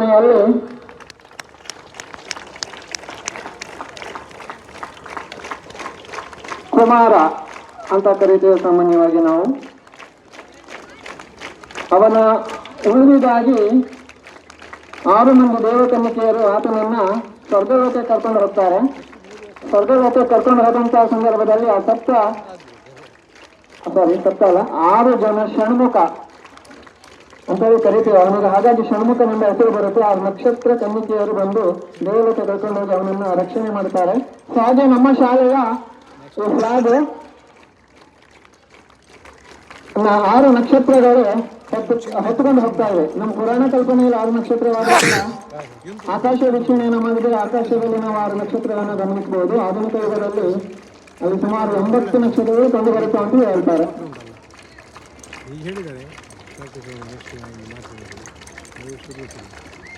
ಕಲ್ಪನೆಯಲ್ಲಿ ಕುಮಾರ ಅಂತ ಕರೀತೇವೆ ಸಾಮಾನ್ಯವಾಗಿ ನಾವು. ಅವನ ಉಳಿವಿಗಾಗಿ 6 ಮಂದಿ ದೇವಕನ್ಯಕೆಯರು ಆತನನ್ನ ಸ್ವರ್ಗಲೋಕಕ್ಕೆ ಕರ್ಕೊಂಡು ಹೋಗ್ತಾರೆ. ಸ್ವರ್ಗಲೋಕಕ್ಕೆ ಕರ್ಕೊಂಡು ಹೋದಂತಹ ಸಂದರ್ಭದಲ್ಲಿ ಆ ಸಪ್ತ ಅಲ್ಲ 6 ಜನ ಷಣ್ಮುಖ ಅಂತೇಳಿ ಕರಿತೀವಿ ಅವನಿಗೆ. ಹಾಗಾಗಿ ಷಣ್ಮುಖನೆಂಬ ಹೆಸರು ಬರುತ್ತೆ. ಆ ನಕ್ಷತ್ರ ಕನ್ಯಕೆಯರು ಬಂದು ದೇವಲೋಕ ಕರ್ಕೊಂಡು ಹೋಗಿ ಅವನನ್ನು ರಕ್ಷಣೆ ಮಾಡ್ತಾರೆ. ಹಾಗೆ ನಮ್ಮ ಶಾಲೆಯ ಈ ಫ್ಲಾಗ್ 6 ನಕ್ಷತ್ರಗಳು ಹೊತ್ತುಕೊಂಡು ಹೋಗ್ತಾ ಇವೆ. ನಮ್ಮ ಪುರಾಣ ಕಲ್ಪನೆಯಲ್ಲಿ 6 ನಕ್ಷತ್ರವಾದ ಆಕಾಶ ವೀಕ್ಷಣೆಯನ್ನು ಮಾಡಿದರೆ ಆಕಾಶದಲ್ಲಿ ನಾವು 6 ನಕ್ಷತ್ರಗಳನ್ನು ಗಮನಿಸಬಹುದು. ಆಧುನಿಕ ಯುಗದಲ್ಲಿ ಅಲ್ಲಿ ಸುಮಾರು 9 ನಕ್ಷತ್ರಗಳು ಕಂಡು ಬರುತ್ತೆ ಅಂತ ಹೇಳ್ತಾರೆ.